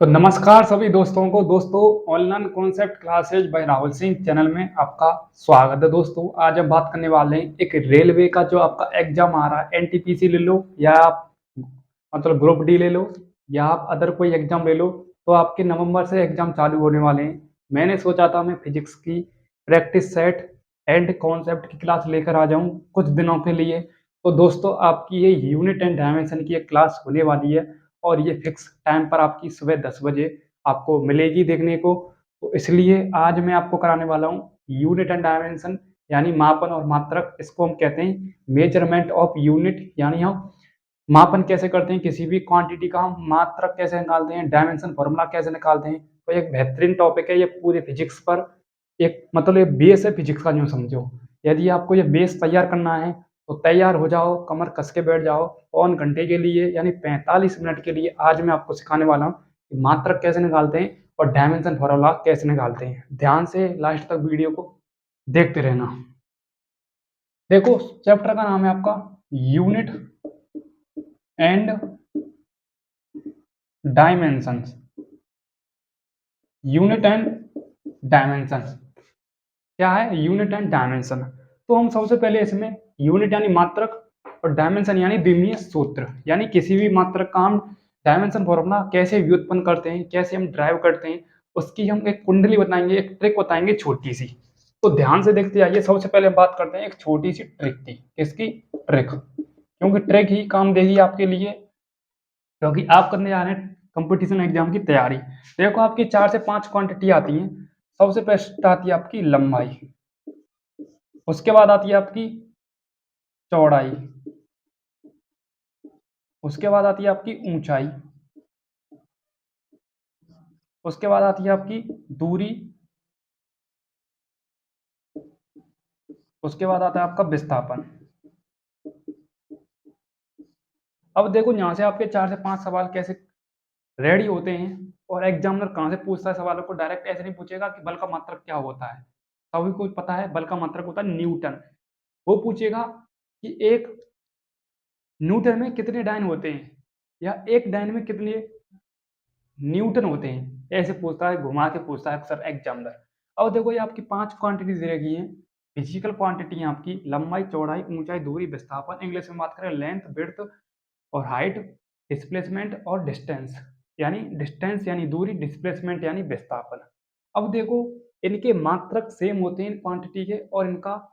तो नमस्कार सभी दोस्तों को। दोस्तों, online concept classes by Rahul Singh channel में आपका स्वागत है। दोस्तों, आज हम बात करने वाले हैं एक रेलवे का जो आपका एग्जाम आ रहा है। एनटीपीसी ले लो या आप मतलब ग्रुप डी ले लो या आप अदर कोई एग्जाम ले लो, तो आपके नवंबर से एग्जाम चालू होने वाले हैं। मैंने सोचा था मैं फिजिक्स की प्रैक्टिस सेट एंड कॉन्सेप्ट की क्लास लेकर आ जाऊं कुछ दिनों के लिए। तो दोस्तों, आपकी ये यूनिट एंड डायमेंशन की एक क्लास होने वाली है और ये फिक्स टाइम पर आपकी सुबह 10 बजे आपको मिलेगी देखने को। तो इसलिए आज मैं आपको कराने वाला हूँ यूनिट एंड डायमेंशन, यानी मापन और मात्रक। इसको हम कहते हैं मेजरमेंट ऑफ यूनिट, यानी हम मापन कैसे करते हैं किसी भी क्वांटिटी का, हम मात्रक कैसे निकालते हैं, डायमेंशन फॉर्मूला कैसे निकालते हैं। तो एक बेहतरीन टॉपिक है ये पूरे फिजिक्स पर। एक मतलब ये बेस है फिजिक्स का, यूँ समझो। यदि आपको ये बेस तैयार करना है तो तैयार हो जाओ, कमर कस के बैठ जाओ। पौन घंटे के लिए यानी 45 मिनट के लिए आज मैं आपको सिखाने वाला हूँ कि मात्रक कैसे निकालते हैं और डायमेंशन फॉर्मूला कैसे निकालते हैं। ध्यान से लास्ट तक वीडियो को देखते रहना। देखो, चैप्टर का नाम है आपका unit and dimensions. Unit and dimension क्या है? Unit and dimension. तो हम सबसे पहले इसमें यूनिट यानी मात्रक और डायमेंशन यानी द्विमीय सूत्र, यानी किसी भी मात्रक का हम डायमेंशन फॉर्मूला कैसे व्युत्पन्न करते हैं, कैसे हम ड्राइव करते हैं, उसकी हम एक कुंडली बताएंगे, एक ट्रिक बताएंगे छोटी सी। तो ध्यान से देखते आइए। सबसे पहले हम बात करते हैं एक छोटी सी ट्रिक की। किसकी? ट्रिक। क्योंकि ट्रिक ही काम देगी आपके लिए, क्योंकि आप करने जा रहे हैं कंपटीशन एग्जाम की तैयारी। देखो, आपकी 4 से 5 क्वांटिटी आती हैं। सबसे पहले आती है आपकी लंबाई, उसके बाद आती है आपकी चौड़ाई, उसके बाद आती है आपकी ऊंचाई, उसके बाद आती है आपकी दूरी, उसके बाद आता है आपका विस्थापन। अब देखो, यहाँ से आपके 4 से 5 सवाल कैसे रेडी होते हैं और एग्जामिनर कहाँ से पूछता है सवालों को। डायरेक्ट ऐसे नहीं पूछेगा कि बल का मात्रक क्या होता है। सभी को पता है बल का मात्रक होता है न्यूटन। वो पूछेगा कि एक न्यूटन में कितने डायन होते हैं या एक डायन में कितने न्यूटन होते हैं। ऐसे पूछता है, घुमा के पूछता है अक्सर एग्जामिनर। अब देखो, ये आपकी 5 क्वांटिटी दे रखी है। फिजिकल क्वांटिटी है आपकी लंबाई, चौड़ाई, ऊंचाई, दूरी, विस्थापन। इंग्लिश में बात करें लेंथ, विड्थ और हाइट, डिस्प्लेसमेंट और डिस्टेंस। यानी डिस्टेंस यानी दूरी, डिस्प्लेसमेंट यानी विस्थापन। अब देखो, इनके मात्रक सेम होते हैं इन क्वांटिटी के, और इनका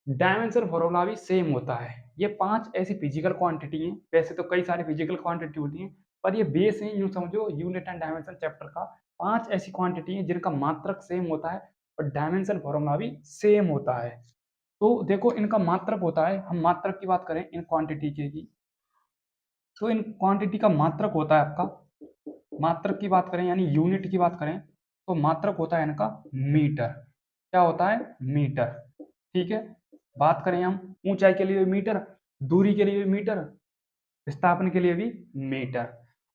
डायमेंशन फॉर्मूला भी सेम होता है। ये 5 ऐसी फिजिकल क्वांटिटी हैं। वैसे तो कई सारी फिजिकल क्वांटिटी होती हैं, पर ये बेस है, यूं समझो, यूनिट एंड डायमेंशन चैप्टर का। 5 ऐसी क्वांटिटी हैं जिनका मात्रक सेम होता है और डायमेंशन फॉर्मूला भी सेम होता है। तो देखो, इनका मात्रक होता है, हम मात्रक की बात करें इन क्वांटिटी की, तो इन क्वांटिटी का मात्रक होता है आपका, मात्रक की बात करें यानी यूनिट की बात करें, तो मात्रक होता है इनका मीटर। क्या होता है? मीटर। ठीक है। बात करें हम ऊंचाई के लिए मीटर, दूरी के लिए मीटर, विस्थापन के लिए भी मीटर।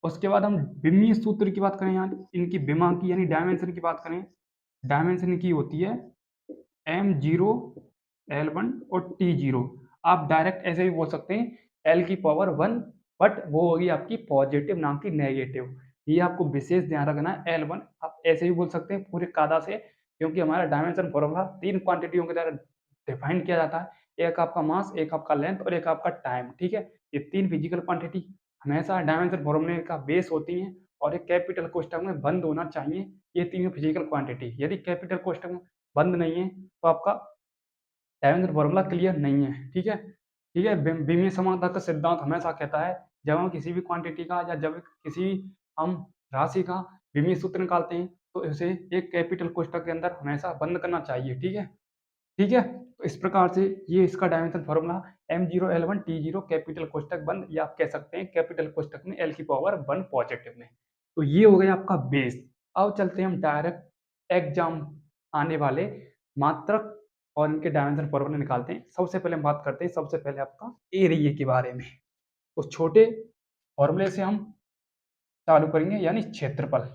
उसके बाद हम विमीय सूत्र की बात करें, यहाँ इनकी विमा की यानी डायमेंशन की बात करें, डायमेंशन की होती है m0, l1 और t0। आप डायरेक्ट ऐसे भी बोल सकते हैं l की पावर 1, बट वो होगी आपकी पॉजिटिव नाम की नेगेटिव। ये आपको विशेष ध्यान रखना है। l1 आप ऐसे भी बोल सकते हैं पूरे कायदा से, क्योंकि हमारा डायमेंशन फॉर्मूला 3 क्वांटिटियों के द्वारा डिफाइन किया जाता है। एक आपका मास, एक आपका लेंथ और एक आपका टाइम। ठीक है। ये 3 फिजिकल क्वांटिटी हमेशा डायमेंशन फॉर्मूले का बेस होती हैं और एक कैपिटल कोष्टक में बंद होना चाहिए। ये तीनों फिजिकल क्वांटिटी यदि कैपिटल कोष्टक में बंद नहीं है तो आपका डायमेंशन फॉर्मूला क्लियर नहीं है। ठीक है। ठीक है। विमीय समानता का सिद्धांत हमेशा कहता है, जब हम किसी भी क्वांटिटी का या जब किसी हम राशि का विमीय सूत्र निकालते हैं तो इसे एक कैपिटल कोष्टक के अंदर हमेशा बंद करना चाहिए। ठीक है। ठीक है। तो इस प्रकार से ये इसका dimension formula m0 l1 t0 capital कोष्टक बंद, या आप कह सकते हैं कैपिटल कोष्टक में l की पावर 1 पॉजिटिव में। तो ये हो गया आपका बेस। अब चलते हैं हम डायरेक्ट एग्जाम आने वाले मात्रक और इनके डायमेंशन फॉर्मूले निकालते हैं। सबसे पहले हम बात करते हैं सबसे पहले आपका एरिया के बारे में। उस छोटे फॉर्मूले से हम चालू करेंगे, यानी क्षेत्रफल।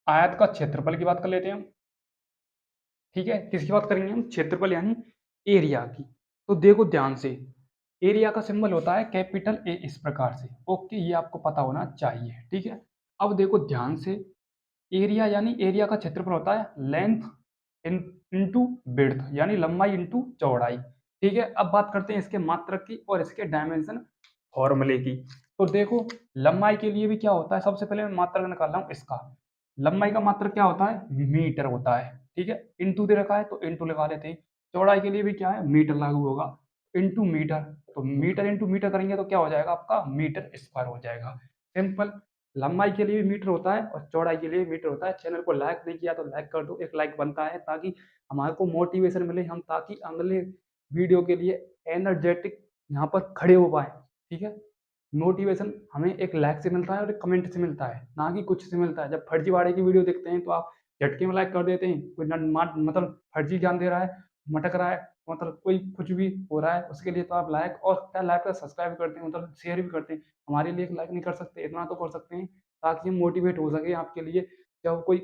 आयत का क्षेत्रफल की बात कर लेते हैं हम। ठीक है। किसकी बात करेंगे हम? क्षेत्रफल यानी एरिया की। तो देखो ध्यान से, एरिया का सिंबल होता है कैपिटल ए, इस प्रकार से। ओके, ये आपको पता होना चाहिए। ठीक है। अब देखो ध्यान से, एरिया यानी एरिया का क्षेत्रफल होता है लेंथ इनटू विड्थ, यानी लंबाई इनटू चौड़ाई। ठीक है, अब बात करते हैं इसके मात्रक की और इसके डायमेंशन फॉर्मूले की। तो देखो लंबाई के लिए भी क्या होता है, सबसे पहले मैं मात्रक निकाल रहा हूँ इसका। लंबाई का मात्रक क्या होता है, मीटर होता है। ठीक है, इंटू दे रखा है तो इंटू लगा लेते हैं। चौड़ाई के लिए भी क्या है, मीटर लागू होगा, इंटू मीटर। तो मीटर इंटू मीटर करेंगे तो क्या हो जाएगा आपका, मीटर स्क्वायर हो जाएगा। सिंपल। लंबाई के लिए भी मीटर होता है और चौड़ाई के लिए मीटर होता है। चैनल को लाइक नहीं किया तो लाइक कर दो, एक लाइक बनता है ताकि हमारे को मोटिवेशन मिले, हम ताकि अगले वीडियो के लिए एनर्जेटिक यहाँ पर खड़े हो पाए। ठीक है, मोटिवेशन हमें एक लाइक से मिलता है और एक कमेंट से मिलता है, ना कि कुछ से मिलता है। जब फर्जीवाड़े की वीडियो देखते हैं तो आप झटके में लाइक कर देते हैं, कोई मतलब फर्जी ज्ञान दे रहा है, मटक रहा है, मतलब कोई कुछ भी हो रहा है उसके लिए तो आप लाइक और क्या लाइक का सब्सक्राइब करते हैं, मतलब शेयर भी करते हैं। हमारे लिए एक लाइक नहीं कर सकते, इतना तो कर सकते हैं ताकि हम मोटिवेट हो सके आपके लिए। जब कोई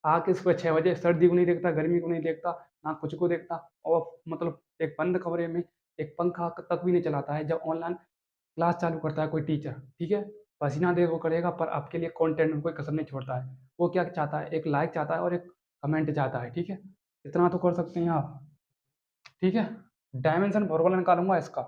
आके सुबह 6 बजे सर्दी को नहीं देखता, गर्मी को नहीं देखता, ना कुछ को देखता, और मतलब एक बंद कमरे में एक पंखा तक भी नहीं चलाता है, जब ऑनलाइन क्लास चालू करता है कोई टीचर। ठीक है, पसीना दे वो करेगा पर आपके लिए कंटेंट में कोई कसर नहीं छोड़ता है। वो क्या चाहता है, एक लाइक चाहता है और एक कमेंट चाहता है। ठीक है, इतना तो कर सकते हैं आप। ठीक है, डायमेंशन फॉर्मूला निकालूंगा इसका।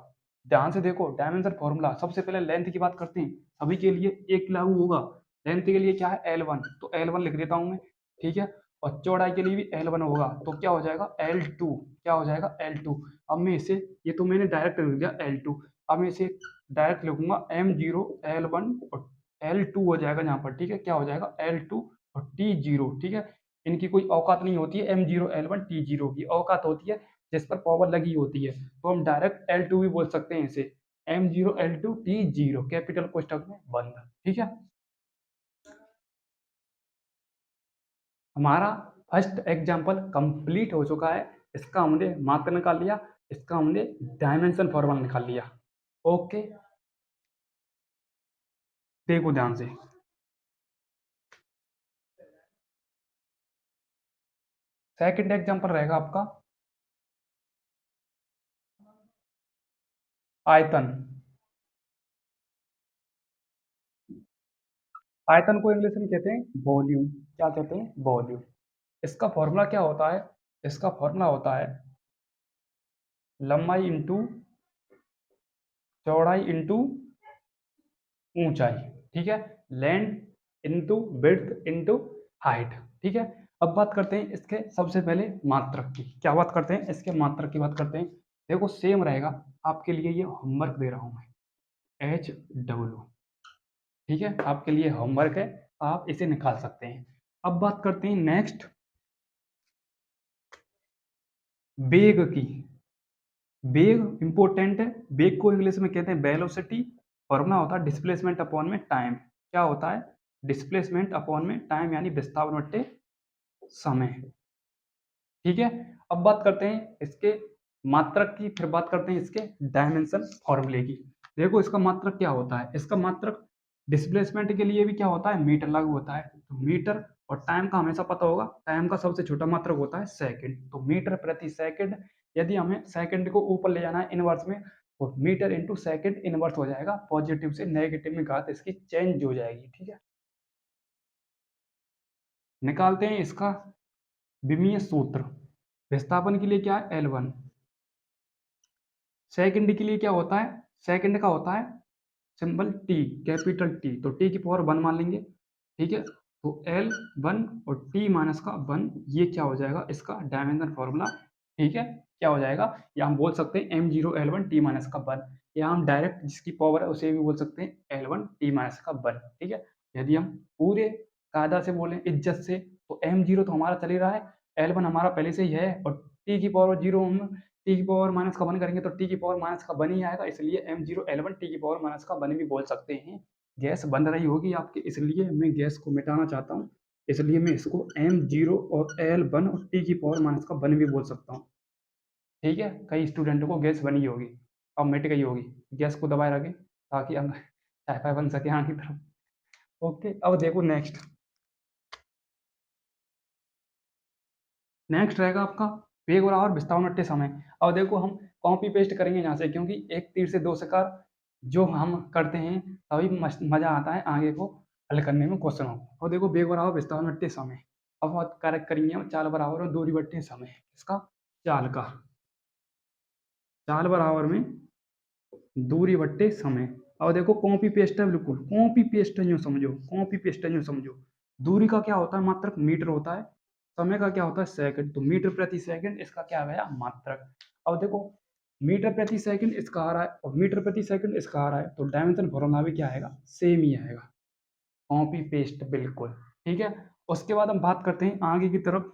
ध्यान से देखो, डायमेंशन फॉर्मूला सबसे पहले लेंथ की बात करते हैं, सभी के लिए एक लागू होगा। लेंथ के लिए क्या है, L1, तो L1 लिख देता हूं मैं। ठीक है, और चौड़ाई के लिए भी L1 होगा, तो क्या हो जाएगा L2, क्या हो जाएगा L2। अब मैं इसे, ये तो मैंने डायरेक्ट लिख दिया L2, अब मैं इसे डायरेक्ट लिखूंगा M0 L1 और L2 हो जाएगा यहाँ पर। ठीक है, क्या हो जाएगा L2 और T0। ठीक है, इनकी कोई औकात नहीं होती है, M0 L1 T0 की औकात होती है जिस पर पावर लगी होती है। तो हम डायरेक्ट L2 भी बोल सकते हैं इसे, M0 L2 T0, कैपिटल कोष्टक में बंद। ठीक है, हमारा फर्स्ट एग्जाम्पल कंप्लीट हो चुका है। इसका हमने मात्रक निकाल लिया, इसका हमने डायमेंशन फॉर्मूला निकाल लिया। ओके, देखो ध्यान से। सेकंड एग्जाम्पल रहेगा आपका आयतन। आयतन को इंग्लिश में कहते हैं वॉल्यूम। क्या कहते हैं, वॉल्यूम। इसका फॉर्मूला क्या होता है, इसका फॉर्मूला होता है लंबाई इंटू चौड़ाई इंटू ऊंचाई। ठीक है, length into width into height. ठीक है, अब बात करते हैं इसके सबसे पहले मात्रक की। क्या बात करते हैं, इसके मात्रक की बात करते हैं। देखो सेम रहेगा, आपके लिए ये होमवर्क दे रहा हूं मैं, HW। ठीक है, आपके लिए होमवर्क है, आप इसे निकाल सकते हैं। अब बात करते हैं नेक्स्ट, वेग की। वेग इंपॉर्टेंट है। वेग को इंग्लिश में कहते हैं वेलोसिटी। फॉर्मूला होता है डिस्प्लेसमेंट अपॉन में टाइम। क्या होता है, डिस्प्लेसमेंट अपॉन में टाइम, यानी विस्थापन बट्टे समय। ठीक है, अब बात करते हैं इसके मात्रक की, फिर बात करते हैं इसके डायमेंशन फॉर्मूले की। देखो इसका मात्रक क्या होता है, इसका मात्रक डिस्प्लेसमेंट के लिए भी क्या होता है, मीटर लागू होता है। तो मीटर, और टाइम का हमेशा पता होगा, टाइम का सबसे छोटा मात्रक होता है सेकंड, तो मीटर प्रति सेकंड। यदि हमें सेकंड को ऊपर ले जाना है इनवर्स में, तो मीटर इंटू सेकंड इनवर्स हो जाएगा, पॉजिटिव से नेगेटिव में घात इसकी चेंज हो जाएगी। ठीक है, निकालते हैं इसका विमीय सूत्र। विस्थापन के लिए क्या है, L1। सेकंड के लिए क्या होता है, सेकंड का होता है सिंबल T, कैपिटल T, तो T की पावर 1 मान लेंगे। ठीक है, तो L1 और T माइनस का 1, ये क्या हो जाएगा इसका डायमेंशन फॉर्मूला। ठीक है, क्या हो जाएगा, या हम बोल सकते हैं M0 L1 T माइनस का 1, या हम डायरेक्ट जिसकी पावर है उसे भी बोल सकते हैं L1 T माइनस का 1। ठीक है, यदि हम पूरे कायदा से बोलें, इज्जत से, तो M0 तो हमारा चल ही रहा है, L1 हमारा पहले से ही है, और T की पावर 0 हम टी की पावर माइनस का 1 करेंगे तो टी की पावर माइनस का 1 ही आएगा, इसलिए M0 L1 टी की पावर माइनस का 1 भी बोल सकते हैं। गैस बन रही होगी आपकी, इसलिए मैं गैस को मिटाना चाहता हूँ, इसलिए मैं इसको M0 और L1 और टी की पावर माइनस का 1 भी बोल सकता हूँ। ठीक है, कई स्टूडेंटों को गैस बनी होगी, अब मिट गई होगी। गैस को दबाए रखें ताकि हम चाय पाई बन सके आगे की तरफ। ओके, अब देखो नेक्स्ट, नेक्स्ट रहेगा आपका वेग और विस्थापन बट्टे समय। अब देखो हम कॉपी पेस्ट करेंगे यहाँ से, क्योंकि एक तीर से दो शिकार जो हम करते हैं तभी मजा आता है आगे को हल करने में क्वेश्चन हो। और देखो बेग बराबर विस्तार बट्टे समय। अब बात करेक्ट करेंगे हम चाल बराबर और दूरी बट्टे समय। इसका चाल का, चाल बराबर में दूरी बट्टे समय। अब देखो कॉपी पेस्ट है, बिल्कुल कॉपी पेस्ट है, यूं समझो कॉपी पेस्ट है, यूं समझो। दूरी का क्या होता है मात्रक मीटर होता है, समय का क्या होता है सेकंड, तो मीटर प्रति सेकंड इसका क्या आ गया मात्रक। अब देखो मीटर प्रति सेकंड इसका आ रहा है और मीटर प्रति सेकंड इसका आ रहा है, तो डायमेंशन फॉर्मूला भी क्या आएगा सेम ही आएगा, कॉपी पेस्ट बिल्कुल। ठीक है, उसके बाद हम बात करते हैं आगे की तरफ।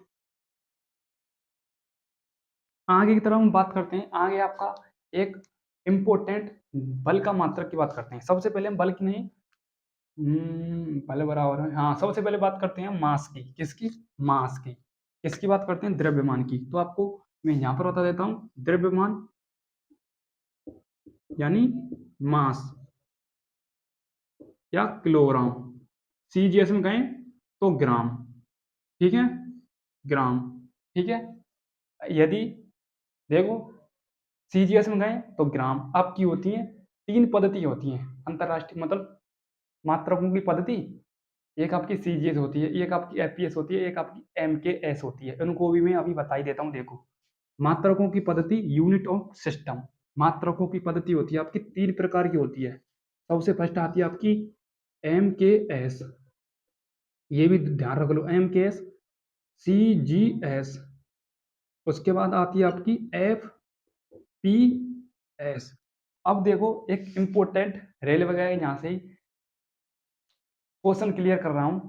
आगे की तरफ हम बात करते हैं, आगे आपका एक इम्पोर्टेंट बल का मात्रक की बात करते हैं। सबसे पहले हम बल की नहीं, बल बराबर है, हाँ सबसे पहले बात करते हैं मास की। किसकी, मास की। किसकी बात करते हैं, द्रव्यमान की। तो आपको मैं यहाँ पर बता देता हूँ, द्रव्यमान यानी मास या किलोग्राम, सीजीएस में कहें तो ग्राम। ठीक है, ग्राम। ठीक है, यदि देखो सीजीएस में गए तो ग्राम आपकी होती है, तीन पद्धति होती हैं अंतरराष्ट्रीय मतलब मात्रकों की पद्धति। एक आपकी सीजीएस होती है, एक आपकी एफपीएस होती है, एक आपकी एमकेएस होती है। इनको भी मैं अभी बता ही देता हूँ। देखो मात्रकों की पद्धति, यूनिट ऑफ सिस्टम। मात्रकों की पद्धति होती है आपकी तीन प्रकार की होती है। सबसे फर्स्ट आती है आपकी एमकेएस, ये भी ध्यान रख लो, एमकेएस, सीजीएस। उसके बाद आती है आपकी एफ पी एस। अब देखो एक इंपॉर्टेंट रेलवे का यहाँ से ही क्वेश्चन क्लियर कर रहा हूं।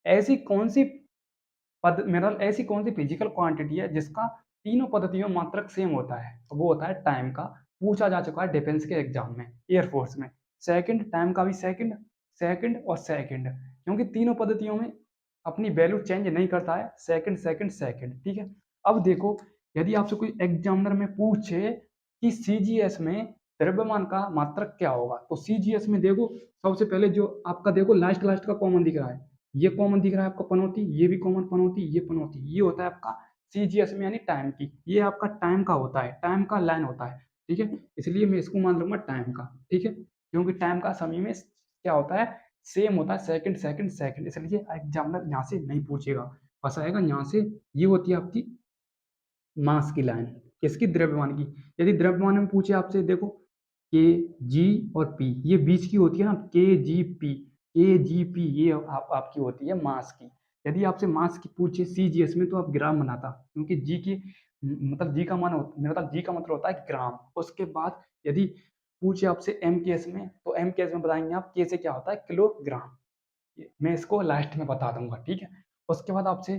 ऐसी कौन सी पद मेरा ऐसी कौन सी फिजिकल क्वांटिटी है जिसका तीनों पद्धतियों में मात्रक सेम होता है, तो वो होता है टाइम का। पूछा जा चुका है डिफेंस के एग्जाम में, एयरफोर्स में। सेकंड, टाइम का भी सेकंड, सेकंड और सेकंड, क्योंकि तीनों पद्धतियों में अपनी वैल्यू चेंज नहीं करता है, सेकंड सेकंड सेकंड। ठीक है, अब देखो यदि आपसे कोई एग्जामिनर में पूछे कि सीजीएस में द्रव्यमान का मात्रक क्या होगा, तो सीजीएस में देखो सबसे पहले जो आपका देखो लास्ट लास्ट का कॉमन दिख रहा है, ये कॉमन दिख रहा है आपका पनौती, ये भी कॉमन पनौती, ये पनौती, ये होता है आपका सीजीएस में यानी टाइम की। ये आपका टाइम का होता है, टाइम का लाइन होता है। ठीक है, इसलिए मैं इसको मान लूंगा टाइम का। ठीक है, क्योंकि टाइम का समय में क्या होता है सेम होता है, सेकंड सेकंड सेकंड, इसलिए एग्जामिनर यहाँ से नहीं पूछेगा, फंसाएगा यहाँ से। ये होती है आपकी मास की लाइन, किसकी, द्रव्यमान की। यदि द्रव्यमान में पूछे आपसे, देखो के जी और पी, ये बीच की होती है ना, के जी पी, के जी पी, ये आपकी होती है मास की। यदि आपसे मास की पूछे सीजीएस में तो आप ग्राम बनाता, क्योंकि जी की मतलब जी का मान मेरा मतलब जी का मतलब होता है ग्राम। उसके बाद यदि पूछे आपसे एमकेएस में, तो एमकेएस में बताएंगे आप के से क्या होता है किलोग्राम। मैं इसको लास्ट में बता दूंगा। ठीक है, उसके बाद आपसे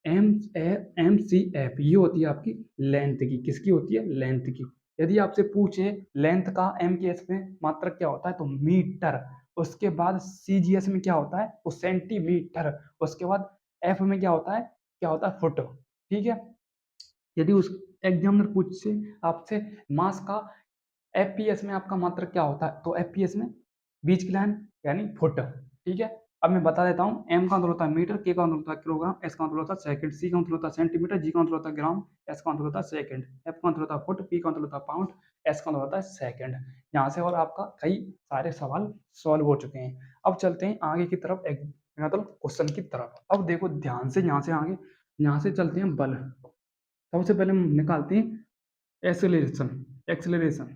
एम एम सी एफ, ये होती है आपकी लेंथ की। किसकी होती है, लेंथ की। यदि आपसे पूछे लेंथ का एम के एस में मात्रक क्या होता है, तो मीटर। उसके बाद सीजीएस में क्या होता है, तो सेंटीमीटर। उसके बाद एफ में क्या होता है फुट। ठीक है, यदि उस एग्जामिनर पूछे आपसे मास का एफपीएस में आपका मात्रक क्या होता है, तो एफपीएस में बीच की लाइन यानी फुट। ठीक है, अब मैं बता देता हूँ, एम का मतलब होता है मीटर, के का मतलब होता है किलोग्राम, एस का मतलब होता है सेकंड, सी का मतलब होता है सेंटीमीटर, जी का मतलब होता है ग्राम, एस का मतलब होता है सेकंड, एफ का मतलब होता है फुट, पी का मतलब होता है पाउंड, एस का मतलब होता है सेकंड। यहाँ से और आपका कई सारे सवाल सॉल्व हो चुके हैं। अब चलते हैं आगे की तरफ, एक मतलब क्वेश्चन की तरफ। अब देखो ध्यान से, यहाँ से आगे, यहाँ से चलते हैं बल। सबसे पहले हम निकालते हैं एक्सेलरेशन। एक्सेलरेशन,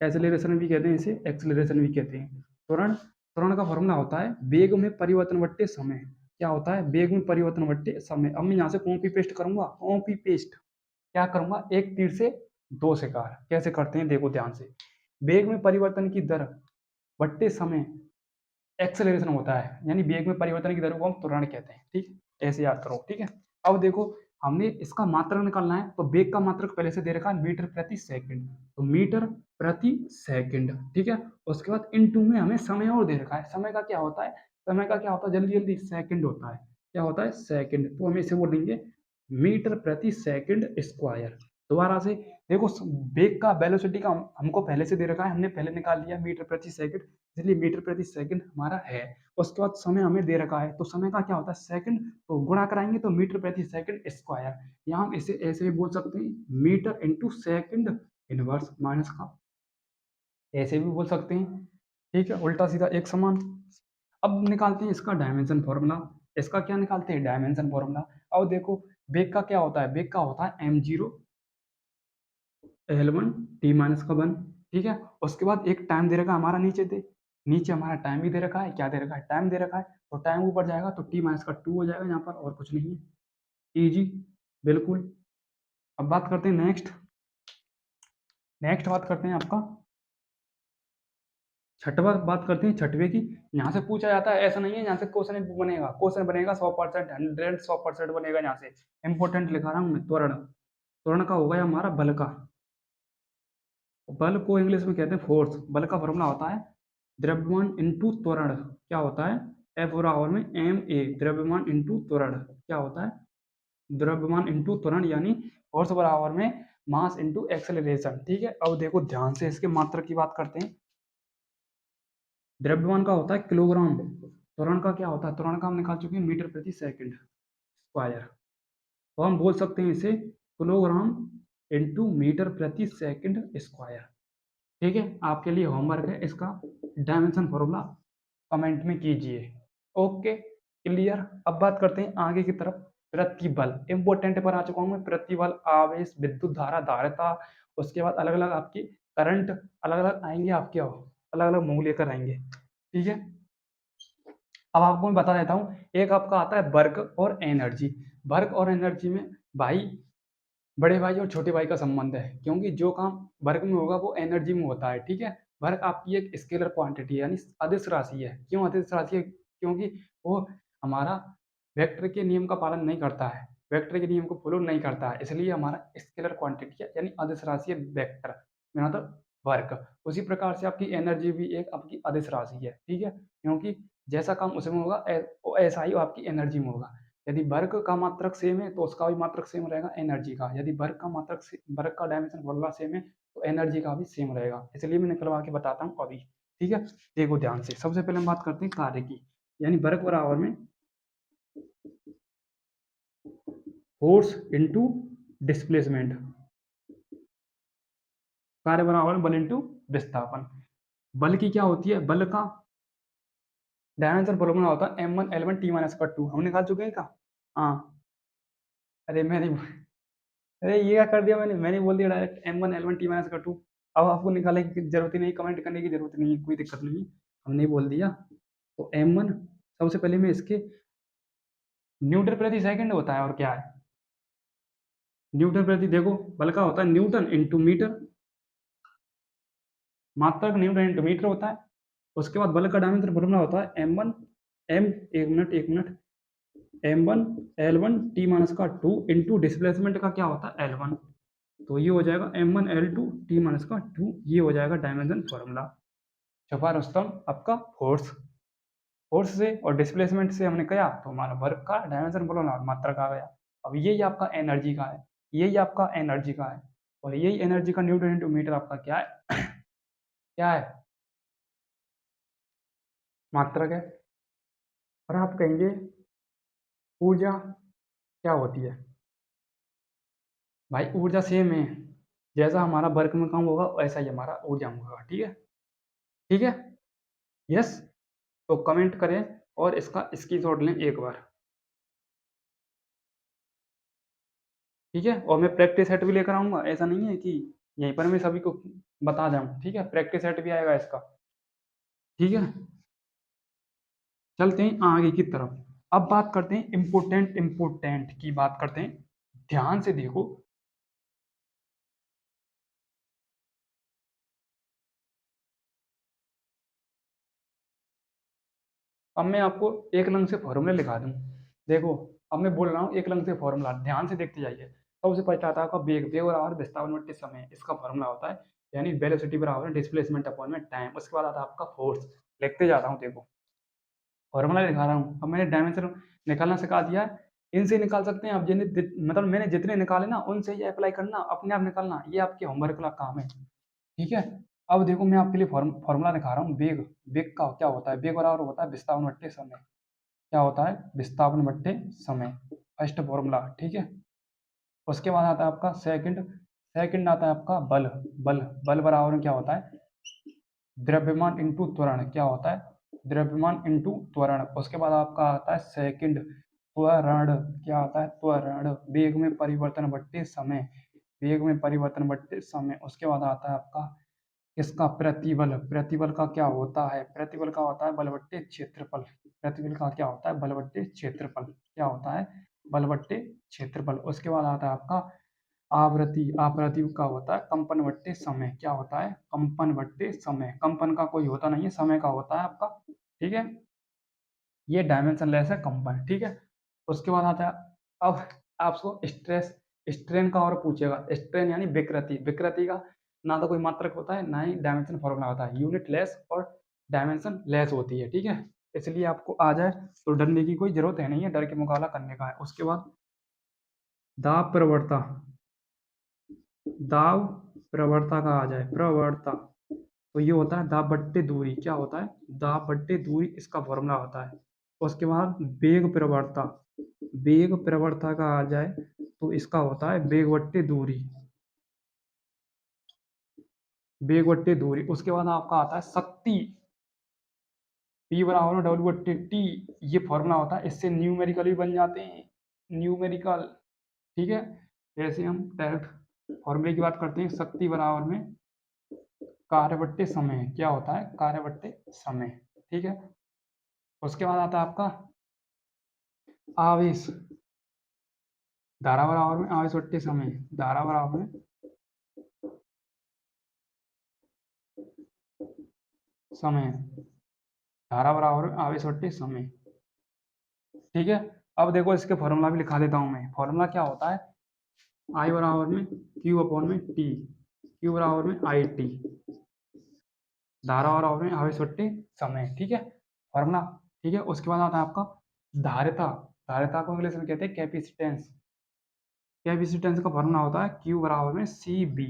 एक्सेलरेशन भी कहते हैं इसे, एक्सेलरेशन भी कहते हैं। त्वरण, त्वरण का फॉर्मूला होता है वेग में परिवर्तन बट्टे समय। क्या होता है, वेग में परिवर्तन बट्टे समय। अब मैं यहाँ से कॉपी पेस्ट करूंगा, कॉपी पेस्ट क्या करूंगा, एक तीर से दो शिकार। कैसे करते हैं देखो ध्यान से, वेग में परिवर्तन की दर बट्टे समय एक्सेलरेशन होता है, यानी वेग में परिवर्तन की दर को हम त्वरण कहते हैं। ठीक, ऐसे याद करो। ठीक है, अब देखो हमने इसका मात्रक निकालना है, तो वेग का मात्रक पहले से दे रखा है मीटर प्रति सेकंड, तो मीटर प्रति सेकंड। ठीक है, उसके बाद इनटू में हमें समय और दे रखा है। समय का क्या होता है, समय का क्या होता है, जल्दी जल्दी, सेकंड होता है। क्या होता है, सेकंड। तो हम इसे बोलेंगे मीटर प्रति सेकंड स्क्वायर। दोबारा से देखो, वेग का वेलोसिटी का हमको पहले से दे रखा है, हमने पहले निकाल लिया मीटर प्रति सेकंड, इसलिए मीटर प्रति सेकंड हमारा है। उसके बाद समय हमें दे रखा है, तो समय का क्या होता है सेकंड, तो गुणा कराएंगे तो मीटर प्रति सेकंड स्क्वायर। यहाँ हम इसे ऐसे भी बोल सकते हैं, metre into second inverse minus का, ऐसे भी बोल सकते हैं। ठीक है, उल्टा सीधा एक समान। अब निकालते हैं इसका डायमेंशन फॉर्मूला। इसका क्या निकालते हैं? Dimension formula. अब देखो वेग का क्या होता है? वेग का होता है m0 L1 t-1। ठीक है, उसके बाद एक टाइम दे रखा है हमारा, नीचे हमारा टाइम भी दे रखा है। क्या दे रखा है? टाइम दे रखा है। तो टाइम ऊपर जाएगा तो t-2 हो जाएगा यहाँ पर, और कुछ नहीं है। इजी, बिल्कुल। अब बात करते हैं नेक्स्ट बात करते हैं आपका छठवा, बात करते हैं छठवे की। यहाँ से पूछा जाता है, ऐसा नहीं है यहाँ से क्वेश्चन बनेगा। क्वेश्चन बनेगा 100%, 100% बनेगा यहाँ से। इंपॉर्टेंट लिखा रहा हूँ मैं। त्वरण, त्वरण का होगा हमारा बल का। बल को इंग्लिश में कहते हैं फोर्स। बल का फॉर्मूला होता है द्रव्यमान इंटू त्वरण। क्या होता है? एफ बराबर में एम ए, द्रव्यमान इंटू त्वरण। क्या होता है? द्रव्यमान इंटू त्वरण, यानी फोर्स बराबर में मास इंटू एक्सेलरेशन। ठीक है, अब देखो ध्यान से इसके मात्रा की बात करते हैं। द्रव्यमान का होता है किलोग्राम, त्वरण का क्या होता है? त्वरण का हम निकाल चुके हैं मीटर प्रति सेकंड स्क्वायर। तो हम बोल सकते हैं इसे किलोग्राम इंटू मीटर प्रति सेकंड स्क्वायर। ठीक है, आपके लिए होमवर्क है इसका डायमेंशन फॉर्मूला कमेंट में कीजिए। Okay, clear. अब बात करते हैं आगे की तरफ। प्रतिबल इंपोर्टेंट पर आ चुका हूं मैं। प्रतिबल, आवेश, विद्युत धारा, धारिता, उसके बाद अलग अलग आपकी करंट, अलग अलग आएंगे आपके, अलग अलग मूल्य लेकर आएंगे। ठीक है, अब आपको मैं बता देता हूँ। एक आपका आता है वर्क और एनर्जी। वर्क और एनर्जी में भाई, बड़े भाई और छोटे भाई का संबंध है, क्योंकि जो काम वर्क में होगा वो एनर्जी में होता है। ठीक है, वर्क आपकी एक स्केलर क्वांटिटी है, यानी अदिश राशि है। क्यों अदिश राशि है? क्योंकि वो हमारा वेक्टर के नियम का पालन नहीं करता है, वेक्टर के नियम को फॉलो नहीं करता है, इसलिए हमारा स्केलर क्वांटिटी है, यानी अदिश राशि है वेक्टर, मतलब वर्क। उसी प्रकार से आपकी एनर्जी भी एक आपकी अदिश राशि है। ठीक है, क्योंकि जैसा काम उसमें होगा ऐसा ही आपकी एनर्जी में होगा। यदि वर्क का मात्रक सेम है तो उसका भी मात्रक सेम रहेगा एनर्जी का। यदि वर्क का डायमेंशन फॉर्मूला सेम है तो एनर्जी का भी सेम रहेगा। इसलिए मैं निकलवा के बताता हूँ अभी। ठीक है, देखो ध्यान से। सबसे पहले हम बात करते हैं कार्य की, यानी वर्क बराबर में फोर्स इंटू डिस्प्लेसमेंट। कार्य बराबर में बल इंटू विस्थापन। बल की क्या होती है? बल का डायमेंशन फॉर्मूला होता है m1 L1 t-2। हम निकाल चुके हैं क्या? हाँ। अरे मैंने अरे ये क्या कर दिया मैंने बोल दिया डायरेक्ट m1 L1 t-2। अब आपको निकालने की जरूरत ही नहीं, कमेंट करने की जरूरत नहीं है, कोई दिक्कत नहीं है, हमने बोल दिया। तो m1, सबसे पहले मैं इसके न्यूटन प्रति सेकंड होता है, और क्या है? न्यूटन प्रति, देखो बल का होता है न्यूटन इंटू मीटर, मात्रक न्यूटन इंटू मीटर होता है। उसके बाद बल का डायमीटर फॉर्मूला होता है m1 m, एक minute, m1 L1 t-2 into displacement का क्या होता है? L1। तो ये हो जाएगा m1 L2 t-2, ये हो जाएगा डायमेंशन फॉर्मूला। छपा रुस्तम आपका फोर्स, फोर्स से और डिस्प्लेसमेंट से हमने किया तो हमारा वर्क का डायमेंशन फॉर्मूला मात्रक आ गया। अब यही आपका एनर्जी का है, यही आपका एनर्जी का है, और यही एनर्जी का न्यूटन इंटू मीटर आपका क्या है? क्या है? मात्रक है। और आप कहेंगे ऊर्जा क्या होती है? भाई ऊर्जा सेम है, जैसा हमारा वर्क में काम होगा वैसा ही हमारा ऊर्जा में होगा। ठीक है, ठीक है, यस। तो कमेंट करें और इसका स्क्रीनशॉट लें एक बार। ठीक है, और मैं प्रैक्टिस सेट भी लेकर आऊंगा, ऐसा नहीं है कि यहीं पर मैं सभी को बता जाऊं। ठीक है, प्रैक्टिस सेट भी आएगा इसका। ठीक है, चलते हैं आगे की तरफ। अब बात करते हैं इम्पोर्टेंट की बात करते हैं। ध्यान से देखो। अब मैं आपको एक लंग से फॉर्मूले लिखा दूं। देखो, अब मैं बोल रहा हूँ एक लंग से फॉर्मूला, ध्यान से देखते जाइए। सबसे पहले आता है आपका वेग, वेग बराबर विस्थापन बटे समय, इसका फॉर्मूला होता है, यानी वेलोसिटी बराबर डिस्प्लेसमेंट अपॉन में टाइम। उसके बाद आता है आपका फोर्स। लिखते जाता हूँ, देखो फॉर्मूला लिखा रहा हूँ। अब मैंने डायमेंशन निकालना सिखा दिया है, इनसे निकाल सकते हैं आप। मतलब मैंने जितने निकाले ना उनसे ही अप्लाई करना, अपने आप निकालना, ये आपके होमवर्क का काम है। ठीक है, अब देखो मैं आपके लिए फॉर्मूला दिखा रहा हूँ। वेग, वेग का क्या होता है? वेग बराबर होता है विस्थापन बट्टे समय। क्या होता है? विस्थापन बट्टे समय, फर्स्ट फॉर्मूला। ठीक है, उसके बाद आता है आपका सेकंड, सेकंड आता है आपका बल। बल, बल बराबर में क्या होता है? द्रव्यमान इंटू त्वरण। क्या होता है? द्रव्यमान इंटू त्वरण। उसके बाद आपका आता है सेकंड त्वरण। क्या आता है? त्वरण। वेग में परिवर्तन बट्टे समय, वेग में परिवर्तन बट्टे समय। उसके बाद आता है आपका इसका प्रतिबल। प्रतिबल का क्या होता है? प्रतिबल का होता है बल बट्टे क्षेत्रफल। प्रतिबल का क्या होता है? बल बट्टे क्षेत्रफल। क्या होता है? बल बट्टे क्षेत्रफल। उसके बाद आता है आपका आवृत्ति। आवृत्ति का होता है कंपन बट्टे समय। क्या होता है? कंपन बट्टे समय। कंपन का कोई होता नहीं है, समय का होता है आपका। ठीक है, ये डायमेंशनलेस है कंपन। ठीक है, उसके बाद आता है अब आपको स्ट्रेस स्ट्रेन का और पूछेगा। स्ट्रेन यानी विकृति। विकृति का ना तो कोई मात्रक होता है, ना ही डायमेंशन फॉर्मूला होता है। यूनिट लेस और डायमेंशन लेस होती है। ठीक है, इसलिए आपको आ जाए तो डरने की कोई जरूरत है नहीं है, डर के मुकाबला करने का है। उसके बाद दाब प्रवणता। दाब प्रवणता का आ जाए, प्रवणता तो ये होता है दाब बट्टे दूरी। क्या होता है? दाब बट्टे दूरी, इसका फॉर्मूला होता है। उसके बाद वेग प्रवणता। वेग प्रवणता का आ जाए तो इसका होता है वेग बट्टे दूरी। वेग बट्टे दूरी। उसके बाद आपका आता है शक्ति। P बराबर में डब्ल्यू बट्टे टी। ये फॉर्मूला होता है, इससे न्यूमेरिकल भी बन जाते हैं। न्यूमेरिकल। ठीक है, जैसे हम डायरेक्ट फॉर्मूले की बात करते हैं, शक्ति बराबर में कार्य बट्टे समय। क्या होता है? कार्य बट्टे समय। ठीक है, उसके बाद आता है आपका आवेश। धारा बराबर में आवेश बट्टे समय। धारा बराबर में समय। धारा बराबर में आवेश बट्टे समय। ठीक है, अब देखो इसके फॉर्मूला भी लिखा देता हूं मैं। फॉर्मूला क्या होता है? आई बराबर में क्यू अपॉन में टी। क्यू बराबर में आई टी। धारा बराबर में आवेश बट्टे समय। ठीक है, फॉर्मूला। ठीक है, उसके बाद आता है आपका धारिता। धारिता को इंग्लिश में कहते हैं कैपेसिटेंस। कैपेसिटेंस का फॉर्मूला होता है क्यू बराबर में सी बी।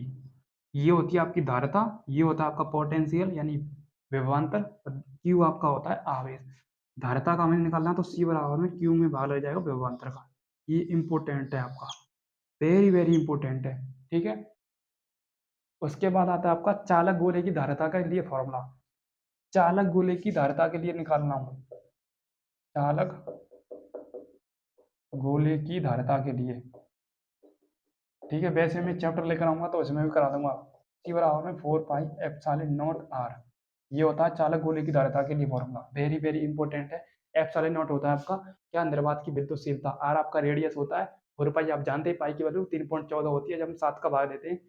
ये होती है आपकी धारिता, ये होता है आपका पोटेंशियल यानी विभवांतर, क्यू आपका होता है आवेश। धारिता का हमें निकालना है तो सी बराबर में क्यू में भाग लग जाएगा विभवांतर का। ये इंपॉर्टेंट है आपका, वेरी वेरी इंपॉर्टेंट है। ठीक है, उसके बाद आता है आपका चालक गोले की धारिता के लिए फॉर्मूला। चालक गोले की धारिता के लिए निकालना हूं, चालक गोले की धारिता के लिए। ठीक है, वैसे मैं चैप्टर लेकर आऊंगा तो इसमें भी करा दूंगा। सी बराबर में 4 पाई एप्सिलॉन नॉट आर। ये होता है चालक गोले की धारिता के लिए फॉर्मूला, वेरी वेरी इंपॉर्टेंट है। एप्सिलॉन नॉट होता है आपका क्या? निर्वात की विद्युतशीलता। आर आपका रेडियस होता है। 4 पाई आप जानते हैं, पाई की वैल्यू 3.14 होती है। जब हम 7 का भाग देते हैं,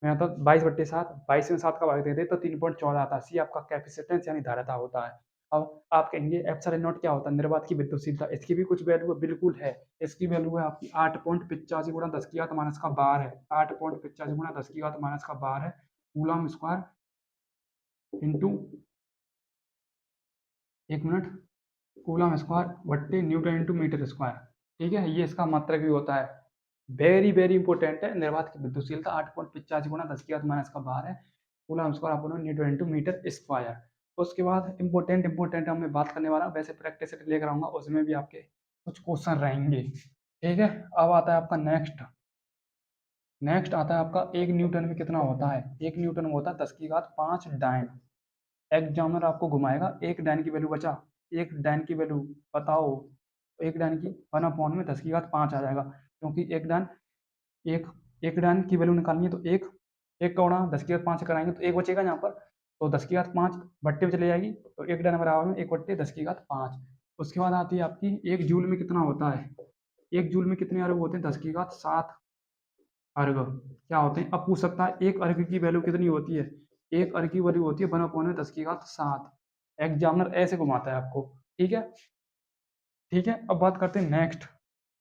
मैं तो 22/7, 22 में 7 का भाग देते हैं तो 3.14 आता है। सी आपका कैपेसिटेंस यानी धारिता होता है। अब आप कहेंगे एप्सिलॉन नॉट क्या होता है? निर्वात की विद्युतशीलता। इसकी भी कुछ वैल्यू है, बिल्कुल है। इसकी वैल्यू है आपकी 8.85 गुणा 10 की घात माइनस का 12 है। 8.85 गुणा 10 की घात माइनस का 12 है कूलम स्क्वायर इंटू, एक मिनट, कूलम स्क्वायर बट्टे न्यूटन इंटू मीटर स्क्वायर। ठीक है, ये इसका मात्रक भी होता है। वेरी वेरी इंपॉर्टेंट है। निर्वात की विद्युतशीलता 8.85 गुणा 10 की घात माइनस का 12 है coulomb square upon newton into metre square. उसके बाद इंपॉर्टेंट हम मैं बात करने वाला हूँ, वैसे प्रैक्टिस लेकर आऊंगा, उसमें भी आपके कुछ क्वेश्चन रहेंगे। ठीक है, अब आता है आपका नेक्स्ट। नेक्स्ट आता है आपका 1 न्यूटन में कितना होता है? 1 न्यूटन में होता है 10 की घात 5 डाइन। एग्जामिनर आपको घुमाएगा, एक डाइन की वैल्यू बचा, एक डाइन की वैल्यू बताओ। एक डाइन की 1 अपॉन में 10 की घात 5 आ जाएगा, क्योंकि एक एक डाइन की वैल्यू निकालनी है तो एक एक का गुणा 10 की घात 5 से कराएंगे तो एक बचेगा यहाँ पर, तो 10 की घात 5 बट्टे में चले जाएगी, तो एक डाइन बराबर में 1/10 की घात 5। उसके बाद आती है आपकी 1 जूल में कितना होता है? 1 जूल में कितने अर्ग होते हैं? 10 की घात 7 अर्ग क्या होते हैं? अब पूछ सकता है एक अर्ग की वैल्यू कितनी होती है? एक अर्ग की वैल्यू होती है 1/में 10 की घात 7। एग्जामिनर ऐसे घुमाता है आपको। ठीक है, ठीक है, अब बात करते हैं नेक्स्ट।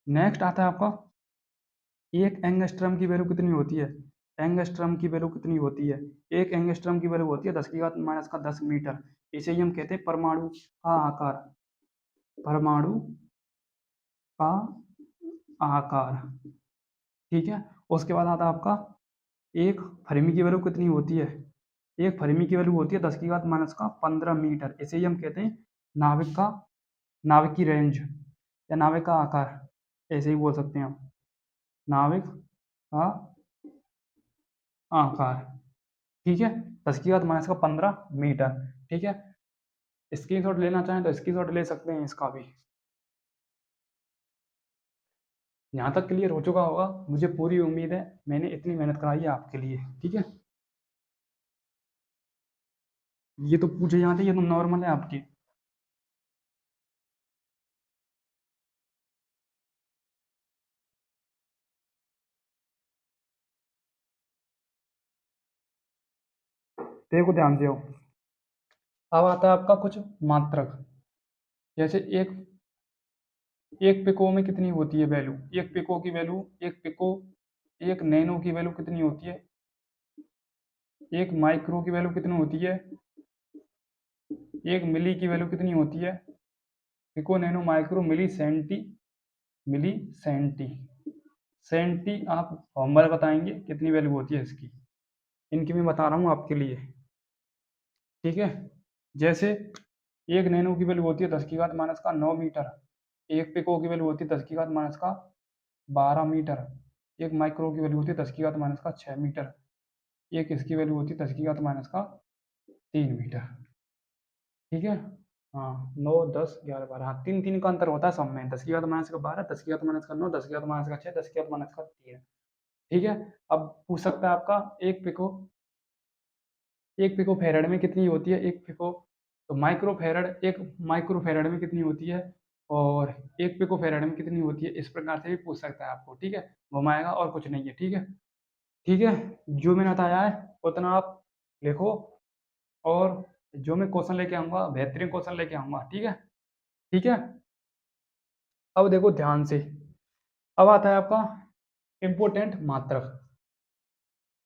नेक्स्ट आता है आपका एक एंगस्ट्रम की वैल्यू कितनी होती है? एंगस्ट्रम की वैल्यू कितनी होती है? एक एंगस्ट्रम की वैल्यू होती है 10 की घात माइनस का 10 मीटर। इसे ही हम कहते हैं परमाणु का आकार। परमाणु का आकार। ठीक है, उसके बाद आता है आपका एक फर्मी की वैल्यू कितनी होती है? एक फर्मी की वैल्यू होती है 10 की घात माइनस का 15 मीटर। इसे ही हम कहते हैं नाभिक का, नाभिक की रेंज या नाभिक का आकार, ऐसे ही बोल सकते हैं हम, नाभिक का आकार। ठीक है, 10 की घात माइनस का 15 मीटर। ठीक है, स्क्रीनशॉट लेना चाहें तो स्क्रीनशॉट ले सकते हैं इसका भी। यहाँ तक क्लियर हो चुका होगा, मुझे पूरी उम्मीद है, मैंने इतनी मेहनत कराई है आपके लिए, ठीक है। ये तो पूछे यहाँ थे, ये तो नॉर्मल है आपकी। देखो ध्यान से हो। अब आता है आपका कुछ मात्रक। जैसे एक पिको में कितनी होती है वैल्यू, एक पिको की वैल्यू, एक पिको, एक नैनो की वैल्यू कितनी होती है, एक माइक्रो की वैल्यू कितनी होती है, एक मिली की वैल्यू कितनी होती है, पिको, नैनो, माइक्रो, मिली सेंटी। सेंटी आप होमवर्क बताएंगे कितनी वैल्यू होती है इसकी, इनकी मैं बता रहा हूँ आपके लिए, ठीक है। जैसे एक नैनो की वैल्यू होती है 10⁻⁻9 मीटर, एक पिको की वैल्यू होती है 10⁻12 मीटर, एक माइक्रो की वैल्यू होती है 10⁻6 मीटर, एक इसकी वैल्यू होती है 10⁻3 मीटर, ठीक है। हाँ, 9, 10, 11, 12, हाँ, तीन तीन का अंतर होता है सब में, 10⁻12, 10⁻9, 10⁻6, 10⁻3, ठीक है। अब पूछ सकता है आपका एक पिको फेरेड में कितनी होती है, एक पिको, तो माइक्रो फेरेड, एक माइक्रो फेरेड में कितनी होती है, और एक पिको फेरेड में कितनी होती है, इस प्रकार से भी पूछ सकता है आपको, ठीक है। घुमाएगा और कुछ नहीं है, ठीक है। ठीक है, जो मैंने बताया है उतना आप लिखो, और जो मैं क्वेश्चन लेके आऊँगा बेहतरीन क्वेश्चन लेके आऊँगा, ठीक है। ठीक है, अब देखो ध्यान से। अब आता है आपका इम्पोर्टेंट मात्रक।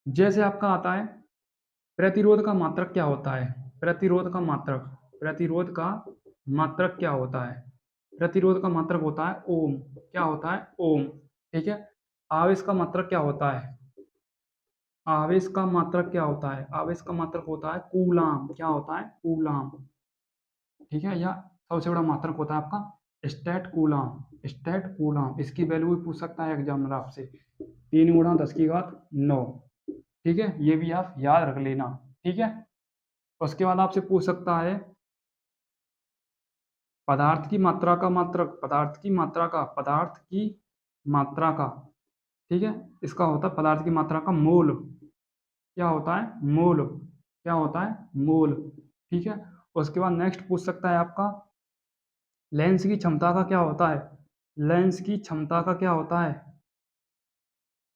जैसे आपका आता है प्रतिरोध का मात्रक क्या होता है, प्रतिरोध का मात्रक, प्रतिरोध का मात्रक क्या होता है, प्रतिरोध का मात्रक होता है ओम, क्या होता है ओम, ठीक है। आवेश का मात्रक क्या होता है, आवेश का मात्रक क्या होता है, आवेश का मात्रक होता है कूलाम, क्या होता है कूलाम, ठीक है। या सबसे बड़ा मात्रक होता है आपका स्टैट कूलाम, स्टैट कूलाम, इसकी वैल्यू भी पूछ सकता है एग्जामिनर आपसे, 3 × 10⁻9, ठीक है। ये भी आप याद रख लेना, ठीक है। उसके बाद आपसे पूछ सकता है पदार्थ की मात्रा का मात्रक, पदार्थ की मात्रा का, पदार्थ की मात्रा का, ठीक है। इसका होता है पदार्थ की मात्रा का मोल, क्या होता है मोल, क्या होता है मोल, ठीक है। उसके बाद नेक्स्ट पूछ सकता है आपका लेंस की क्षमता का क्या होता है, लेंस की क्षमता का क्या होता है,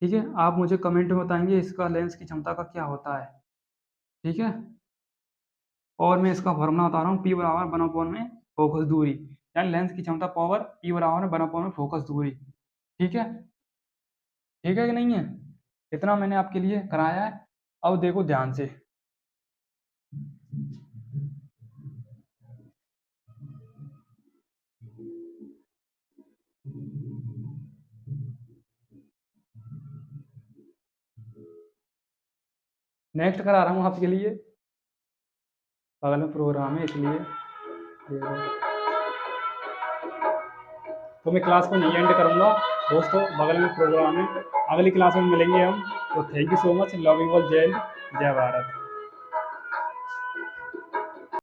ठीक है। आप मुझे कमेंट में बताएंगे इसका लेंस की क्षमता का क्या होता है, ठीक है। और मैं इसका फॉर्मूला बता रहा हूँ, पी बराबर 1/, में फोकस दूरी, यानी लेंस की क्षमता पावर पी बराबर 1/, में फोकस दूरी, ठीक है। ठीक है कि नहीं है, इतना मैंने आपके लिए कराया है। अब देखो ध्यान से, नेक्स्ट करा रहा हूँ आपके लिए, बगल में प्रोग्राम है इसलिए देखो। तो मैं क्लास को नहीं एंड करूँगा दोस्तों, बगल में प्रोग्राम है, अगली क्लास में मिलेंगे हम। तो thank you so much, love you all, जय हिंद, जय भारत।